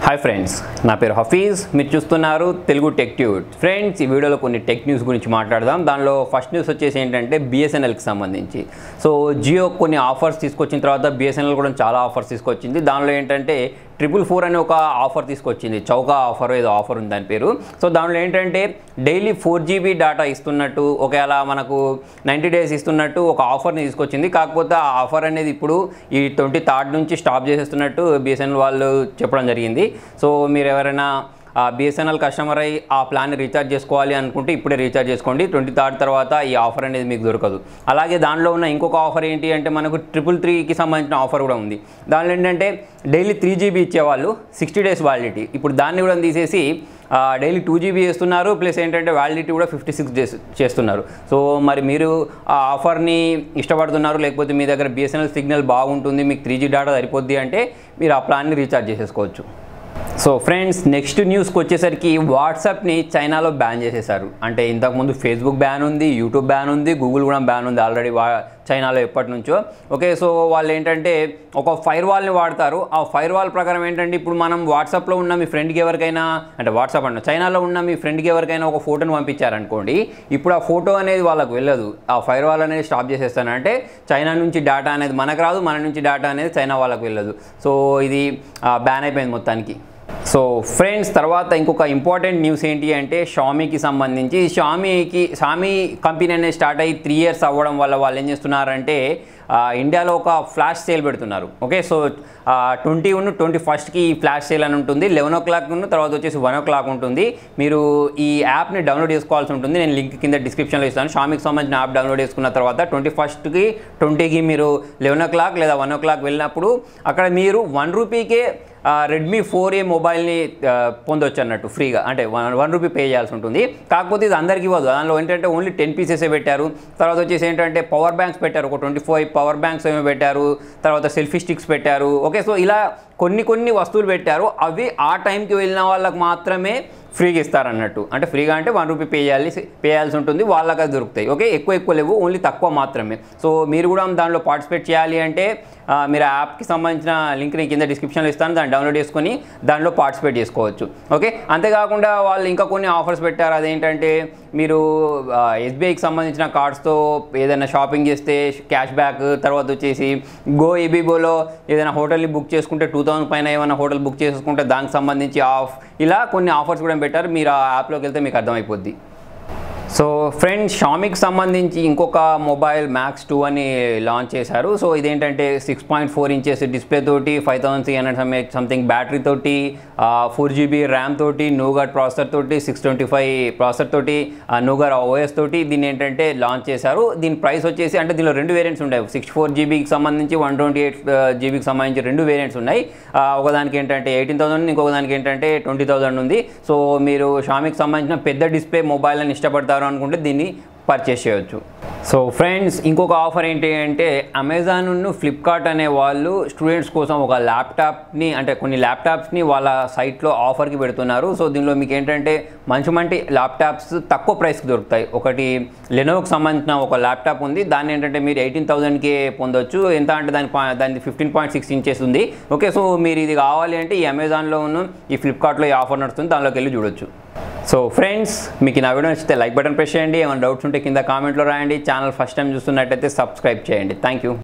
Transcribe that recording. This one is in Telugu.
హాయ్ ఫ్రెండ్స్, నా పేరు హఫీజ్. మీరు చూస్తున్నారు తెలుగు టెక్ ట్యూట్. ఫ్రెండ్స్, ఈ వీడియోలో కొన్ని టెక్ న్యూస్ గురించి మాట్లాడదాం. దానిలో ఫస్ట్ న్యూస్ వచ్చేసి ఏంటంటే బిఎస్ఎన్ఎల్కి సంబంధించి. సో జియో కొన్ని ఆఫర్స్ తీసుకొచ్చిన తర్వాత బిఎస్ఎన్ఎల్ కూడా చాలా ఆఫర్స్ తీసుకొచ్చింది. దానిలో ఏంటంటే 444 అనే ఒక ఆఫర్ తీసుకొచ్చింది. చౌకా ఆఫర్ ఏదో ఆఫర్ ఉంది దాని పేరు. సో దానిలో ఏంటంటే డైలీ 4GB డేటా ఇస్తున్నట్టు, ఒకవేళ మనకు 90 డేస్ ఇస్తున్నట్టు ఒక ఆఫర్ని తీసుకొచ్చింది. కాకపోతే ఆ ఆఫర్ అనేది ఇప్పుడు ఈ 23rd నుంచి స్టాప్ చేసేస్తున్నట్టు బిఎస్ఎన్ఎల్ వాళ్ళు చెప్పడం జరిగింది. సో మీరు ఎవరైనా బిఎస్ఎన్ఎల్ కస్టమర్ అయ్యి ఆ ప్లాన్ని రీఛార్జ్ చేసుకోవాలి అనుకుంటే ఇప్పుడే రీఛార్జ్ చేసుకోండి. 23rd తర్వాత ఈ ఆఫర్ అనేది మీకు దొరకదు. అలాగే దానిలో ఉన్న ఇంకొక ఆఫర్ ఏంటి అంటే మనకు 333కి సంబంధించిన ఆఫర్ కూడా ఉంది. దానిలో ఏంటంటే డైలీ 3GB ఇచ్చేవాళ్ళు 60 డేస్ వ్యాలిడిటీ. ఇప్పుడు దాన్ని కూడా తీసేసి డైలీ 2GB చేస్తున్నారు. ప్లస్ ఏంటంటే వ్యాలిడిటీ కూడా 56 డేస్ చేస్తున్నారు. సో మరి మీరు ఆ ఆఫర్ని ఇష్టపడుతున్నారు, లేకపోతే మీ దగ్గర బిఎస్ఎన్ఎల్ సిగ్నల్ బాగుంటుంది, మీకు 3G డేటా సరిపోద్ది అంటే మీరు ఆ ప్లాన్ని రీఛార్జ్ చేసేసుకోవచ్చు. సో ఫ్రెండ్స్, నెక్స్ట్ న్యూస్కి వచ్చేసరికి వాట్సాప్ని చైనాలో బ్యాన్ చేసేసారు. అంటే ఇంతకుముందు ఫేస్బుక్ బ్యాన్ ఉంది, యూట్యూబ్ బ్యాన్ ఉంది, గూగుల్ కూడా బ్యాన్ ఉంది ఆల్రెడీ చైనాలో ఎప్పటి నుంచో. ఓకే, సో వాళ్ళు ఏంటంటే ఒక ఫైర్ వాల్ని వాడతారు. ఆ ఫైర్ వాల్ ప్రకారం ఏంటంటే ఇప్పుడు మనం వాట్సాప్లో ఉన్న మీ ఫ్రెండ్కి ఎవరికైనా, అంటే వాట్సాప్ అన్న చైనాలో ఉన్న మీ ఫ్రెండ్కి ఎవరికైనా ఒక ఫోటోని పంపించారనుకోండి, ఇప్పుడు ఆ ఫోటో అనేది వాళ్ళకు వెళ్ళదు. ఆ ఫైర్ వాల్ అనేది స్టాప్ చేసేస్తాను. అంటే చైనా నుంచి డేటా అనేది మనకు రాదు, మన నుంచి డేటా అనేది చైనా వాళ్ళకు వెళ్ళదు. సో ఇది బ్యాన్ అయిపోయింది మొత్తానికి. సో ఫ్రెండ్స్, తర్వాత ఇంకొక ఇంపార్టెంట్ న్యూస్ ఏంటి అంటే షామీకి సంబంధించి. షామీ కంపెనీ అనేది స్టార్ట్ అయ్యి 3 years అవ్వడం వల్ల వాళ్ళు ఏం చేస్తున్నారంటే ఇండియాలో ఒక ఫ్లాష్ సేల్ పెడుతున్నారు. ఓకే, సో 21కి ఈ ఫ్లాష్ సేల్ అని ఉంటుంది. 11 o'clock తర్వాత వచ్చేసి 1 o'clock ఉంటుంది. మీరు ఈ యాప్ని డౌన్లోడ్ చేసుకోవాల్సి ఉంటుంది. నేను లింక్ కింద డిస్క్రిప్షన్లో ఇస్తాను. షామీకి సంబంధించిన యాప్ డౌన్లోడ్ చేసుకున్న తర్వాత 21కి 20కి మీరు 11 o'clock లేదా 1 o'clock వెళ్ళినప్పుడు అక్కడ మీరు ₹1కే రెడ్మీ 4A మొబైల్ని పొందొచ్చు అన్నట్టు ఫ్రీగా. అంటే ₹1 పే చేయాల్సి ఉంటుంది. కాకపోతే ఇది అందరికీ ఇవ్వదు. దానిలో ఏంటంటే ఓన్లీ 10 pieces పెట్టారు. తర్వాత వచ్చేసి ఏంటంటే పవర్ బ్యాంక్స్ పెట్టారు, ఒక 25 పవర్ బ్యాంక్స్ ఏమో పెట్టారు. తర్వాత సెల్ఫీ స్టిక్స్ పెట్టారు. ఓకే, సో ఇలా కొన్ని వస్తువులు పెట్టారు. అవి ఆ టైంకి వెళ్ళిన వాళ్ళకి మాత్రమే ఫ్రీగా ఇస్తారన్నట్టు. అంటే ఫ్రీగా అంటే ₹1 పే చేయాల్సి ఉంటుంది, వాళ్ళకి అది దొరుకుతాయి. ఓకే, ఎక్కువ లేవు, ఓన్లీ తక్కువ మాత్రమే. సో మీరు కూడా దానిలో పార్టిసిపేట్ చేయాలి అంటే మీరు ఆ యాప్కి సంబంధించిన లింక్ నేను కింద డిస్క్రిప్షన్లో ఇస్తాను. దాన్ని డౌన్లోడ్ చేసుకొని దానిలో పార్టిసిపేట్ చేసుకోవచ్చు. ఓకే, అంతేకాకుండా వాళ్ళు ఇంకా కొన్ని ఆఫర్స్ పెట్టారు. అదేంటంటే మీరు ఎస్బీఐకి సంబంధించిన కార్డ్స్తో ఏదైనా షాపింగ్ చేస్తే క్యాష్ బ్యాక్, తర్వాత వచ్చేసి గోఈబీబోలో ఏదైనా హోటల్ని బుక్ చేసుకుంటే 2000 పైన ఏమైనా హోటల్ బుక్ చేసుకుంటే దానికి సంబంధించి ఆఫ్, ఇలా కొన్ని ఆఫర్స్ కూడా పెట్టారు. మీరు ఆ యాప్లోకి వెళ్తే మీకు అర్థమైపోద్ది. సో ఫ్రెండ్స్, షామీకి సంబంధించి ఇంకొక మొబైల్ మ్యాక్స్ 2 అని లాంచ్ చేశారు. సో ఇదేంటంటే 6.4 inches డిస్ప్లే తోటి, 5300 సంథింగ్ బ్యాటరీ తోటి, 4GB ర్యామ్ తోటి, నోగాట్ ప్రాసెసర్ తోటి, 625 ప్రాసెసర్ తోటి, నోగాట్ OS తోటి దీన్ని ఏంటంటే లాంచ్ చేశారు. దీని ప్రైస్ వచ్చేసి, అంటే దీనిలో 2 వేరియంట్స్ ఉన్నాయి. 64GBకి సంబంధించి, 128GBకి సంబంధించి 2 వేరియంట్స్ ఉన్నాయి. ఒకదానికి ఏంటంటే 18,000 ఉంది, ఇంకొక దానికి ఏంటంటే 20,000 ఉంది. సో మీరు షామీకి సంబంధించిన పెద్ద డిస్ప్లే మొబైల్ అని ఇష్టపడతారు అనుకుంటే దీన్ని పర్చేస్ చేయొచ్చు. సో ఫ్రెండ్స్, ఇంకొక ఆఫర్ ఏంటి అంటే అమెజాన్ ఫ్లిప్కార్ట్ అనే వాళ్ళు స్టూడెంట్స్ కోసం ఒక ల్యాప్టాప్ని, అంటే కొన్ని ల్యాప్టాప్స్ని వాళ్ళ సైట్లో ఆఫర్కి పెడుతున్నారు. సో దీనిలో మీకు ఏంటంటే మంచి ల్యాప్టాప్స్ తక్కువ ప్రైస్కి దొరుకుతాయి. ఒకటి లెనోవోకి సంబంధించిన ఒక ల్యాప్టాప్ ఉంది. దాన్ని ఏంటంటే మీరు 18,000కే పొందొచ్చు. ఎంత అంటే దాని 15.6 inches ఉంది. ఓకే, సో మీరు ఇది కావాలి అంటే ఈ అమెజాన్లో ఈ ఫ్లిప్కార్ట్లో ఈ ఆఫర్ నడుస్తుంది, దానిలోకి వెళ్ళి చూడొచ్చు. సో ఫ్రెండ్స్, మీకు నా వీడియో నచ్చితే లైక్ బటన్ ప్రెస్ చేయండి. ఏమైనా డౌట్స్ ఉంటే కింద కామెంట్లో రాయండి. ఛానల్ ఫస్ట్ టైం చూస్తున్నట్టయితే సబ్స్క్రైబ్ చేయండి. Thank you.